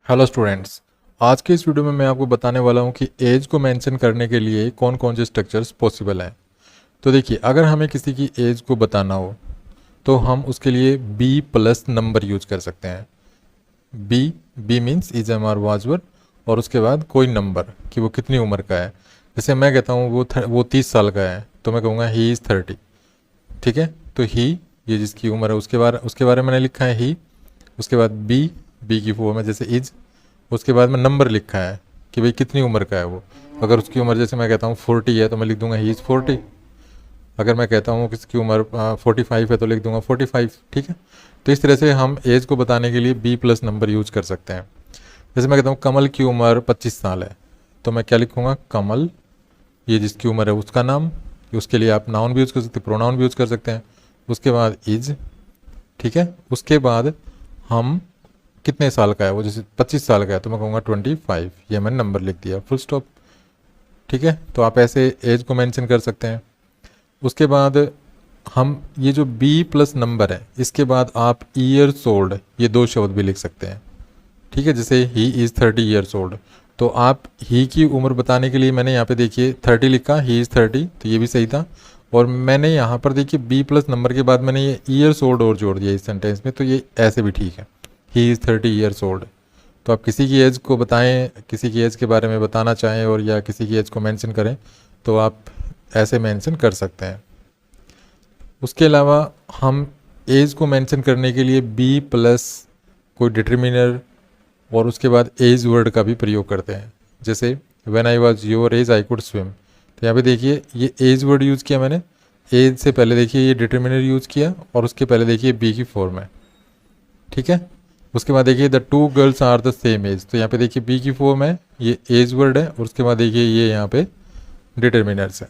Hello students. आज के इस वीडियो में मैं आपको बताने वाला हूं कि एज को मेंशन करने के लिए कौन कौन से स्ट्रक्चर्स पॉसिबल हैं। तो देखिए, अगर हमें किसी की एज को बताना हो तो हम उसके लिए बी प्लस नंबर यूज कर सकते हैं। Be be means is am are was were और उसके बाद कोई नंबर कि वो कितनी उम्र का है। जैसे मैं कहता हूँ वो 30 साल का है तो मैं कहूँगा ही इज़ 30। ठीक है, तो ही ये जिसकी उम्र है उसके बारे में मैंने लिखा है ही। उसके बाद बी की फॉर्म है जैसे इज। उसके बाद में नंबर लिखा है कि भाई कितनी उम्र का है वो। अगर उसकी उम्र जैसे मैं कहता हूँ 40 है तो मैं लिख दूंगा ही इज़ 40। अगर मैं कहता हूँ किसकी उम्र 45 है तो लिख दूंगा 45। ठीक है, तो इस तरह से हम एज को बताने के लिए बी प्लस नंबर यूज कर सकते हैं। जैसे मैं कहता हूँ कमल की उम्र 25 साल है तो मैं क्या लिखूँगा, कमल ये जिसकी उम्र है उसका नाम। उसके लिए आप नाउन भी यूज़ कर सकते हैं, प्रोनाउन भी यूज़ कर सकते हैं। उसके बाद इज। ठीक है, उसके बाद हम कितने साल का है वो, जैसे 25 साल का है तो मैं कहूँगा 25। ये मैंने नंबर लिख दिया, फुल स्टॉप। ठीक है, तो आप ऐसे एज को मेंशन कर सकते हैं। उसके बाद हम ये जो बी प्लस नंबर है इसके बाद आप ईयर्स ओल्ड ये दो शब्द भी लिख सकते हैं। ठीक है, जैसे ही इज़ 30 ईयर्स ओल्ड तो आप ही की उम्र बताने के लिए मैंने यहाँ पे देखिए 30 लिखा, ही इज़ 30 तो ये भी सही था। और मैंने यहाँ पर देखिए बी प्लस नंबर के बाद मैंने ये ईयर्स ओल्ड और जोड़ दिया इस सेंटेंस में, तो ये ऐसे भी ठीक है, ही इज़ 30 ईयर्स ओल्ड। तो आप किसी की एज को बताएं, किसी की एज के बारे में बताना चाहें और या किसी की एज को मेंशन करें तो आप ऐसे मेंशन कर सकते हैं। उसके अलावा हम एज को मेंशन करने के लिए बी प्लस कोई डिटर्मिनर और उसके बाद एज वर्ड का भी प्रयोग करते हैं। जैसे when I was your age I could swim, तो यहाँ पे देखिए ये एज वर्ड यूज़ किया मैंने। एज से पहले देखिए ये डिटर्मिनर यूज़ किया और उसके पहले देखिए बी की फॉर्म है। ठीक है, उसके बाद देखिए the two girls are the same age, तो यहाँ पे देखिए बी की फॉर्म है, ये एज वर्ड है और उसके बाद देखिए ये यहाँ पे डिटर्मिनर्स है।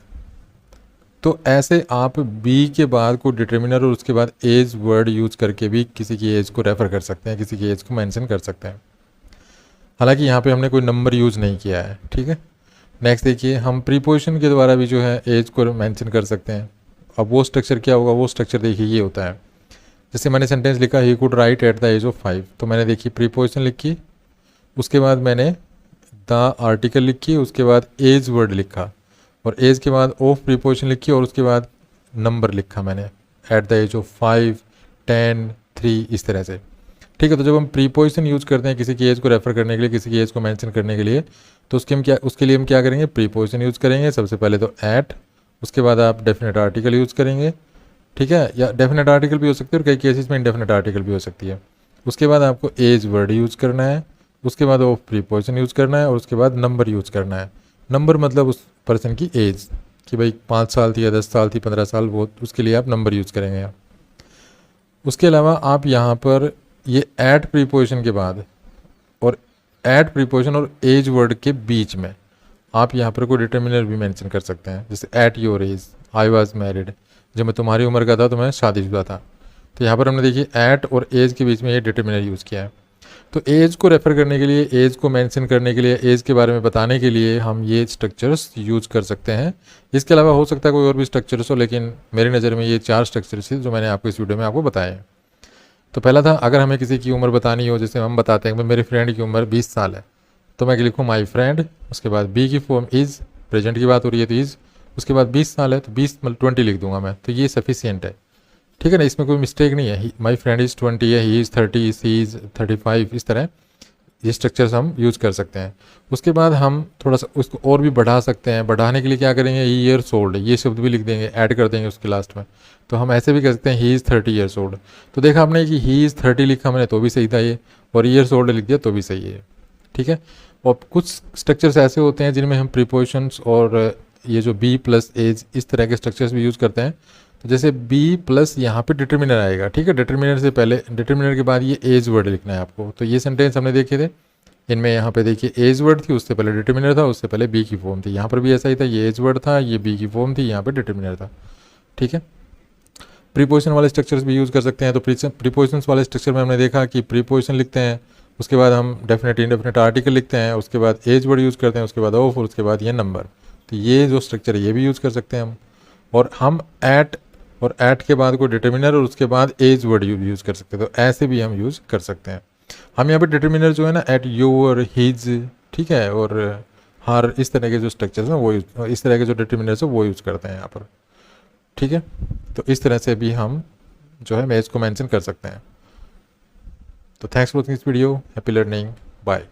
तो ऐसे आप बी के बाद को डिटर्मिनर और उसके बाद एज वर्ड यूज करके भी किसी की एज को रेफर कर सकते हैं, किसी की एज को मेंशन कर सकते हैं। हालांकि यहाँ पे हमने कोई नंबर यूज नहीं किया है। ठीक है, नेक्स्ट देखिए, हम प्रीपोजिशन के द्वारा भी जो है एज को मेंशन कर सकते हैं। अब वो स्ट्रक्चर क्या होगा, वो स्ट्रक्चर देखिए ये होता है। जैसे मैंने सेंटेंस लिखा he could write at the age of 5, तो मैंने देखिए प्रीपोजिशन लिखी, उसके बाद मैंने द आर्टिकल लिखी, उसके बाद एज वर्ड लिखा और एज के बाद ऑफ प्रीपोजिशन लिखी और उसके बाद नंबर लिखा मैंने एट द एज ऑफ 5, 10, 3 इस तरह से। ठीक है, तो जब हम प्रीपोजिशन यूज़ करते हैं किसी की एज को रेफर करने के लिए, किसी की एज को मेंशन करने के लिए, तो उसके लिए हम क्या करेंगे, प्रीपोजिशन यूज़ करेंगे। सबसे पहले तो एट, उसके बाद आप डेफिनेट आर्टिकल यूज़ करेंगे। ठीक है, या डेफिनेट आर्टिकल भी हो सकती है और कई केसेस में इनडेफिनेट आर्टिकल भी हो सकती है। उसके बाद आपको एज वर्ड यूज़ करना है, उसके बाद ऑफ प्रीपोजिशन यूज़ करना है और उसके बाद नंबर यूज़ करना है। नंबर मतलब उस पर्सन की एज कि भाई 5 साल थी या 10 साल थी, 15 साल, वो उसके लिए आप नंबर यूज़ करेंगे आप। उसके अलावा आप यहाँ पर ये एट प्रीपोजिशन के बाद और एट प्रीपोजिशन और एज वर्ड के बीच में आप यहाँ पर कोई डिटर्मिनर भी मेंशन कर सकते हैं। जैसे at your age I was married, जब मैं तुम्हारी उम्र का था तो मैं शादीशुदा था। तो यहाँ पर हमने देखिए एट और एज के बीच में ये डिटर्मिनर यूज़ किया है। तो एज को रेफर करने के लिए, एज को मेंशन करने के लिए, एज के बारे में बताने के लिए हम ये स्ट्रक्चर्स यूज कर सकते हैं। इसके अलावा हो सकता है कोई और भी स्ट्रक्चर्स हो, लेकिन मेरी नज़र में ये 4 स्ट्रक्चर्स हैं जो मैंने आपको इस वीडियो में आपको बताए हैं। तो पहला था, अगर हमें किसी की उम्र बतानी हो, जैसे हम बताते हैं कि मेरे फ्रेंड की उम्र 20 साल है तो मैं लिखूँ माई फ्रेंड। उसके बाद बी की फॉर्म इज़, प्रेजेंट की बात हो रही है तो इज़। उसके बाद 20 साल है तो 20 मतलब 20 लिख दूंगा मैं, तो ये सफिशियंट है। ठीक है ना, इसमें कोई मिस्टेक नहीं है। माई फ्रेंड इज़ 20 है, ही इज़ 30, सी इज़ 35, इस तरह ये स्ट्रक्चर्स हम यूज़ कर सकते हैं। उसके बाद हम थोड़ा सा उसको और भी बढ़ा सकते हैं। बढ़ाने के लिए क्या करेंगे, ईयर्स ओल्ड ये शब्द भी लिख देंगे, ऐड कर देंगे उसके लास्ट में। तो हम ऐसे भी कर सकते हैं ही इज़ 30 ईयर्स ओल्ड। तो देखा आपने कि ही इज़ 30 लिखा मैंने तो भी सही था ये, और ईयर्स ओल्ड लिख दिया तो भी सही है। ठीक है, और कुछ स्ट्रक्चर्स ऐसे होते हैं जिनमें हम प्रीपोजिशंस और ये जो बी प्लस एज इस तरह के स्ट्रक्चर्स भी यूज़ करते हैं। तो जैसे बी प्लस यहाँ पे डिटर्मिनर आएगा। ठीक है, डिटर्मिनर से पहले, डिटर्मिनर के बाद ये एज वर्ड लिखना है आपको। तो ये सेंटेंस हमने देखे थे, इनमें यहाँ पे देखिए एज वर्ड थी, उससे पहले डिटर्मिनर था, उससे पहले बी की फॉर्म थी। यहाँ पर भी ऐसा ही था, ये एज वर्ड था, ये बी की फॉर्म थी, यहाँ पे डिटर्मिनर था। ठीक है, प्रीपोजिशन वाले स्ट्रक्चर्स भी यूज़ कर सकते हैं। तो प्रीपोजिशन वाले स्ट्रक्चर में हमने देखा कि प्रीपोजिशन लिखते हैं, उसके बाद हम डेफिनेट इंडेफिनेट आर्टिकल लिखते हैं, उसके बाद एज वर्ड यूज़ करते हैं, उसके बाद ऑफ और उसके बाद ये नंबर। तो ये जो स्ट्रक्चर है ये भी यूज़ कर सकते हैं हम। और हम एट और एट के बाद कोई डिटर्मिनर और उसके बाद एज वर्ड यूज़ कर सकते हैं, तो ऐसे भी हम यूज़ कर सकते हैं। हम यहाँ पे डिटर्मिनर जो है ना एट योर हिज, ठीक है, और हर, इस तरह के जो स्ट्रक्चर्स हैं वो इस तरह के जो डिटर्मिनर्स है वो यूज़ करते हैं यहाँ पर, ठीक है। तो इस तरह से भी हम जो है एज को मेंशन कर सकते हैं। तो thanks for watching this video, happy learning, bye.